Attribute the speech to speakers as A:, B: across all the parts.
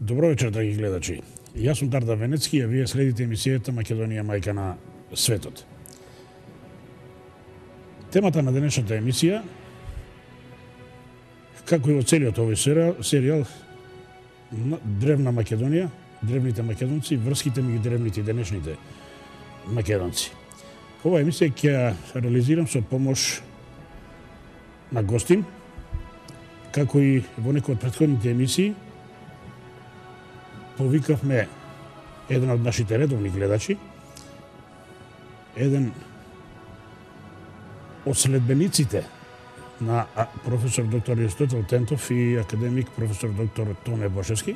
A: Добро вечер, драги гледачи. Јас сум Дарда Венецки, а вие следите емисијата Македонија мајка на светот. Темата на денешната емисија, како и во целиот овој серијал, древна Македонија, древните македонци, врските меѓу древните и денешните македонци. Ова емисија ќе реализирам со помош на гостин, како и во некои од претходните емисии, повикавме еден од нашите редовни гледачи, еден од следбениците на професор доктор Аристотел Тентов и академик професор доктор Томе Бошевски,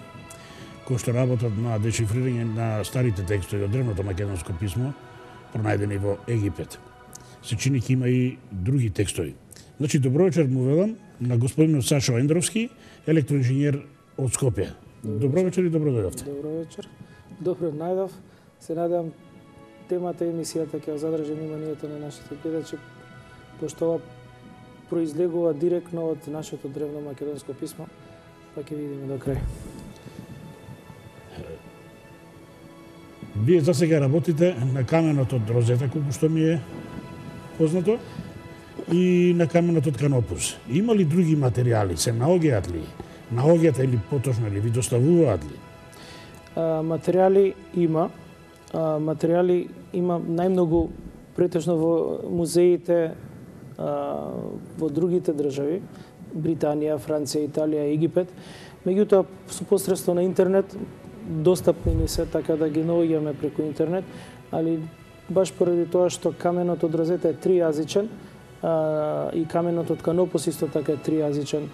A: кои што работат на дешифрирање на старите текстови од древното македонско писмо, пронајдени во Египет. Се чини ќе има и други текстови. Значи, добро вечер му велам на господинот Сашо Ендровски, електроинженер од Скопје. Добро вечер и добро дојдовте.
B: Добро вечер. Добро најдов. Се надевам темата емисијата ќе задржи вниманието на нашите гледачи, пошто ова произлегува директно од нашето древно македонско писмо, па ќе видиме до крај.
A: Вие за сега работите на каменот од Розета, колку што ми е познато, и на каменот од Канопус. Има ли други материјали? Се наоѓаат ли? Наоѓаат или поточно ли ви доставуваат ли?
B: Материјали има. Материјали има најмногу претежно во музеите во другите држави, Британија, Франција, Италија, Египет. Меѓутоа, со посредство на интернет, достапни ни се, така да ги наоѓаме преку интернет, али баш поради тоа што каменот од Розета е тријазичен и каменот од Канопус исто така е тријазичен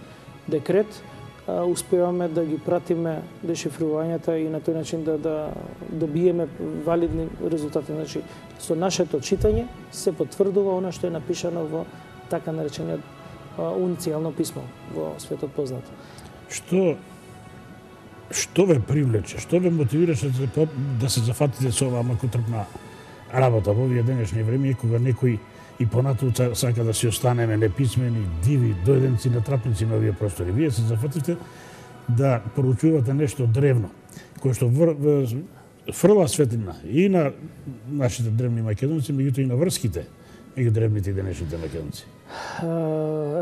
B: декрет, успеваме да ги пратиме дешифрувањата и на тој начин да добиеме валидни резултати. Значи, со нашето читање се потврдува она што е напишано во така наречениот уницијално писмо во светот познато.
A: Што ве привлече? Што ве мотивираше да се зафатите со оваа макотрпна работа во овие денешни време, кога некои и понатаму сака да си останеме неписмени, диви, дојденци, натрапници на овие простори? Вие се зафатите да проучувате нешто древно, кое што фрла светлина и на нашите древни македонци, меѓутоа и на врските меѓу древните и денешните македонци.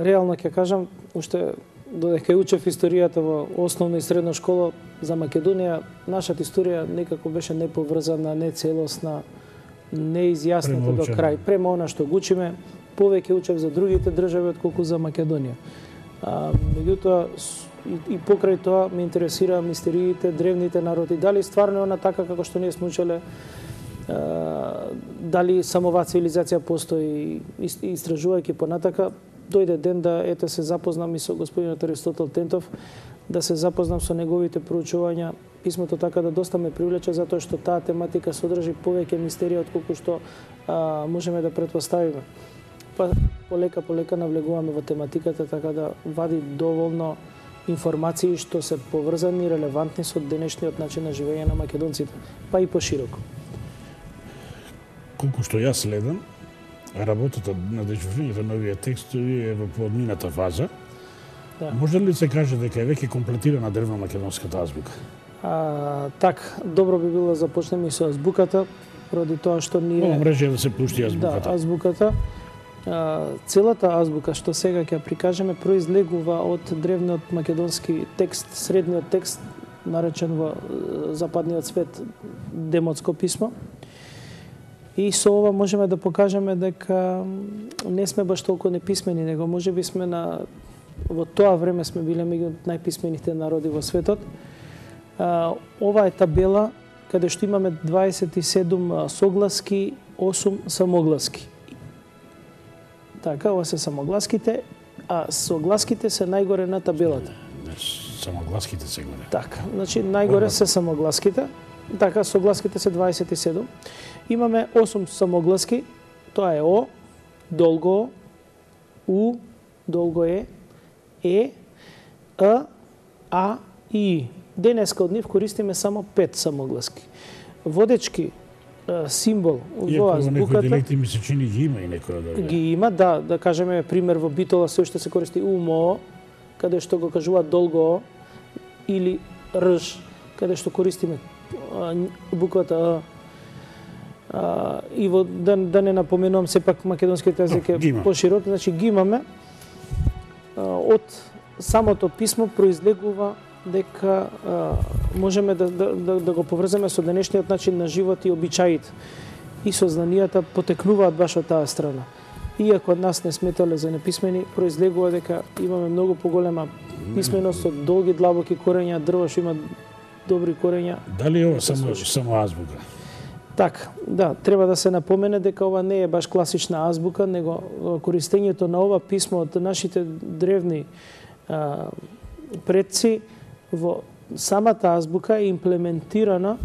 B: Реално ќе кажам, уште додека учев историјата во основна и средна школа за Македонија, нашата историја некако беше неповрзана, нецелосна, неизјасната до крај. Према она што го учиме, повеќе учев за другите држави отколку за Македонија. Меѓутоа, и покрај тоа ме интересира мистериите, древните народи. Дали стварно е она така како што ние сме учеле, дали само оваа цивилизација постои, истражувајќи понатака, дојде ден да се запознам и со господинот Аристотел Тентов, да се запознам со неговите проучувања. Писмото така да доста ме привлече, затоа што таа тематика содржи повеќе мистерија отколку што можеме да претпоставиме. Па полека навлегуваме во тематиката, така да вади доволно информации што се поврзани и релевантни со денешниот начин на живење на македонците, па и пошироко.
A: Колку што јас следам, работата на дешифрирањето на овие текстови е во подмината фаза. Да. Може ли се каже дека е веќе комплетирана древно-македонската азбука?
B: Так, добро би било да започнеме и со азбуката, поради тоа што ние...
A: Мрежа да се пушти азбуката.
B: Да, азбуката. Целата азбука што сега ќе прикажеме произлегува од древниот македонски текст, средниот текст, наречен во западниот свет демотско писмо. И со ова можеме да покажеме дека не сме баш толку неписмени, него можеби сме во тоа време сме биле меѓу најписмените народи во светот. Ова е табела каде што имаме 27 согласки, 8 самогласки. Така, ова се самогласките, а согласките се најгоре на табелата.
A: Самогласките се горе.
B: Така, значи најгоре се самогласките, така согласките се 27. Имаме 8 самогласки, тоа е О, долго У, долго Е, А и денеска од нив користиме само 5 самогласки. Водечки символ во азбуката.
A: Некои диалекти ми се чини ги има и некоја да.
B: Ги има, да кажеме пример во Битола се уште се користи умо, каде што го кажуваат долго или рж, каде што користиме буквата и да не напоменувам, сепак македонскиот јазик е поширок, значи ги имаме. Од самото писмо произлегува дека можеме да го поврземе со денешниот начин на живот и обичаите. И сознанијата потекнуваат баш од таа страна. Иако од нас не сметале за неписмени, произлегува дека имаме многу поголема писменост со долги длабоки корења, дрваш има добри корења.
A: Дали е ова само азбука?
B: Така, да, треба да се напомене дека ова не е баш класична азбука, него користењето на ова писмо од нашите древни предци во самата азбука е имплементирана,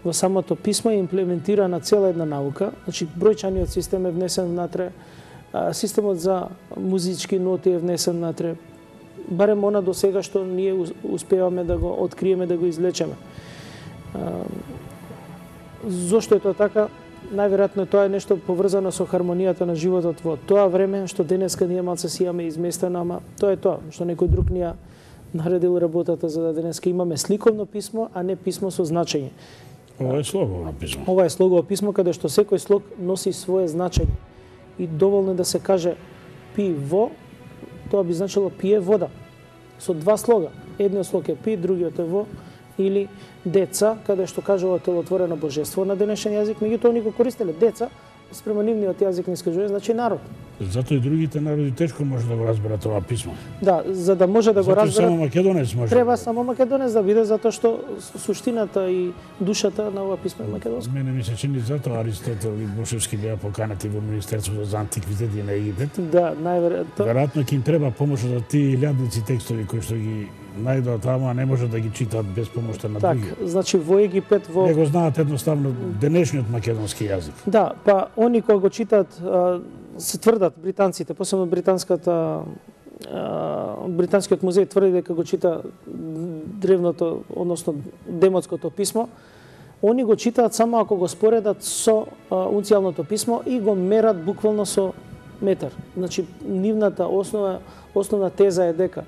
B: во самото писмо е имплементирана цела една наука. Значи, бројчаниот систем е внесен внатре, системот за музички ноти е внесен внатре, барем она до сега што ние успеваме да го откриеме, да го извлечеме. Зошто е тоа така? Најверојатно тоа е нешто поврзано со хармонијата на животот во тоа време, што денеска ние малце си имаме изместено, ама тоа е тоа, што некој друг ни ја наредил работата за да денеска имаме сликовно писмо, а не писмо со значење.
A: Ова е слогово писмо.
B: Ова е слогово писмо каде што секој слог носи свое значење. И доволно да се каже пи во, тоа би значило пие вода. Со два слога. Едниот слог е пи, другиот е во, или деца, каде што кажува телотворено божество на денешен јазик, меѓутоа они го користеле деца, спрема нивниот јазик не искажува, значи народ.
A: Зато и другите народи тешко може да го разберат ова писмо.
B: Да, за да може да го разберат.
A: Зато само македонец може.
B: Треба само македонец да биде, затоа што суштината и душата на ова писмо е македонско.
A: Мене ми се чини затоа Аристотел и Бушевски беа поканати во Министерството за антиквитети на Египет.
B: Да, најверојатно.
A: Веројатно ќе им треба помош за тие илјадници текстови кои што ги најдоа таму, а не може да ги читаат без помошта на други.
B: Так, значи во Египет
A: не го знаат едноставно денешниот македонски јазик.
B: Да, па они кога го читаат се тврдат британците, посебно британскиот музеј тврди дека го чита древното, односно демотското писмо. Они го читаат само ако го споредат со унцијалното писмо и го мерат буквално со метар. Значи нивната основна теза е дека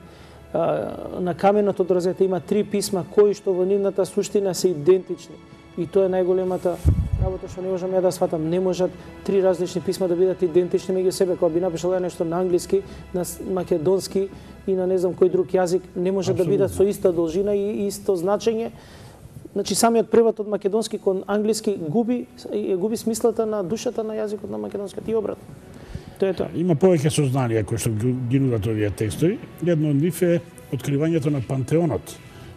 B: на каменото дрозете има три писма кои што во нивната суштина се идентични. И тоа е најголемата работа што не можам ја да сватам. Не можат три различни писма да бидат идентични меѓу себе. Кога би напишал нешто на англиски, на македонски и на не знам кој друг јазик, не може да бидат со иста должина и исто значење. Значи самиот превод од македонски кон англиски губи смислата на душата на јазикот на македонскиот и обратно. Тоа е тоа.
A: Има повеќе сознанија кои што ги нудат овие текстови. Едно од нив е откривањето на пантеонот.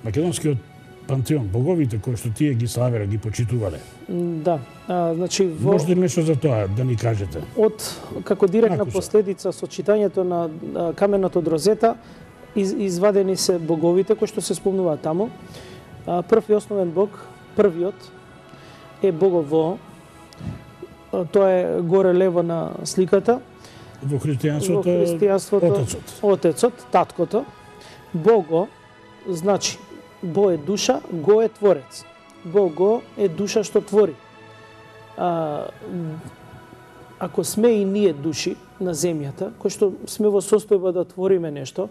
A: Македонскиот пантеон, боговите кои што тие ги славеле, ги почитувале.
B: Да, значи
A: може ли нешто за тоа да ни кажете?
B: Како директна последица со читањето на каменото дрозета извадени се боговите кои што се спомнуваат таму. Прв и основен бог, првиот е Богот Во. Тоа е горе лево на сликата.
A: Во христијанството
B: Отецот, таткото. Бого значи Бо е душа, Го е творец. Бого е душа што твори. Ако сме и ние души на земјата, кои што сме во состојба да твориме нешто,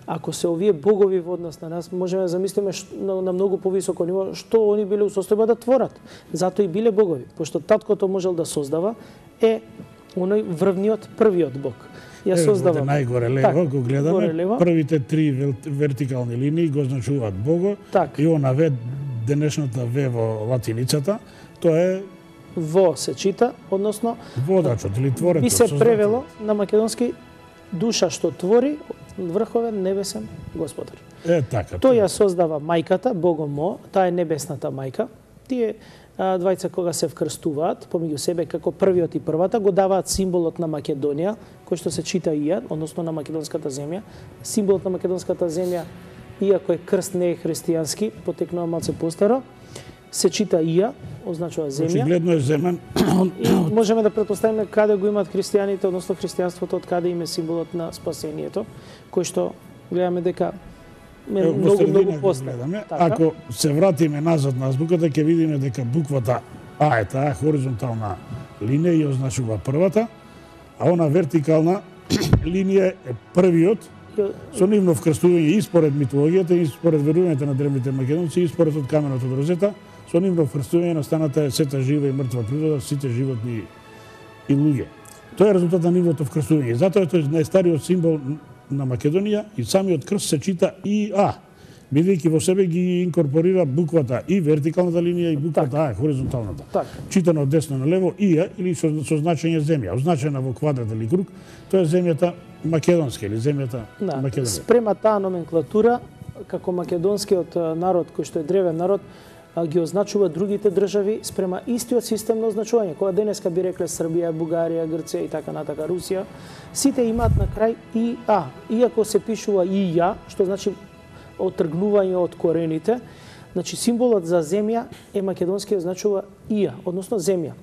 B: ако се овие богови во однос на нас, можеме да замислиме на многу повисоко ниво што они биле у состојба да творат. Затоа и биле богови, пошто таткото можел да создава е оној врвниот првиот бог. Ја создава.
A: Најгоре лево го гледаме, првите три вертикални линии го означуваат Бого и она ве денешната ве во латиницата, тоа е
B: Во се чита, односно
A: водачот или творецот.
B: Би се превело на македонски душа што твори, врховен небесен господар.
A: Така.
B: Тој ја создава мајката, Богом Мо, таа е небесната мајка. Тие двајца кога се вкрстуваат помеѓу себе како првиот и првата, го даваат символот на Македонија, кој што се чита Ија, односно на македонската земја. Символот на македонската земја, иако е крст не е христијански, потекнува малце постаро, се чита Ија, означува земја.
A: Очигледно е земен.
B: И можеме да претпоставиме каде го имаат христијаните, односно христијанството, од каде им е символот на спасението, кој што гледаме дека многу после.
A: Ако се вратиме назад на азбуката, ќе видиме дека буквата А е таа хоризонтална линија и означува првата, а она вертикална линија е првиот Со нивно вкрстување и според митологијата, и според верувањето на древните македонци, и според од каменот од Розета, со нивно вкрстување настаната е сета жива и мртва природа, сите животни и луѓе. Тоа е резултат на нивното вкрстување. Затоа е тој најстариот символ на Македонија и самиот крст се чита ИА, бидејќи во себе ги инкорпорира буквата и вертикалната линија и буквата А, хоризонталната. Читано од десно на лево ИА или со значење земја, означена во квадрат или круг, тоа е земјата македонска или земјата Македонија.
B: Спрема таа номенклатура, како македонскиот народ, кој што е древен народ, ги означува другите држави спрема истиот систем на означување. Кога денеска би рекле Србија, Бугарија, Грција и така натака, Русија, сите имаат на крај ИА. Иако се пишува ИА, што значи отргнување од корените, значи символот за земја е македонски означува ИА, односно земја.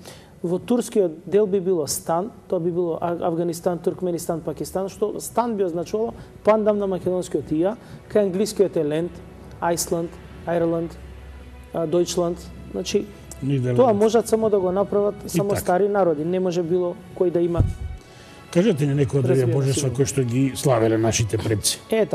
B: Во турскиот дел би било стан, тоа би било Авганистан, Туркменистан, Пакистан, што стан би означувало пандам на македонскиот ИА, кај англискиот е ленд, Айсланд, Айрланд, Дојчланд, значи тоа можат само да го направат само стари народи, не може било кој да има.
A: Кажете ни некој од овие божества кои што ги славеле нашите предци.
B: Така.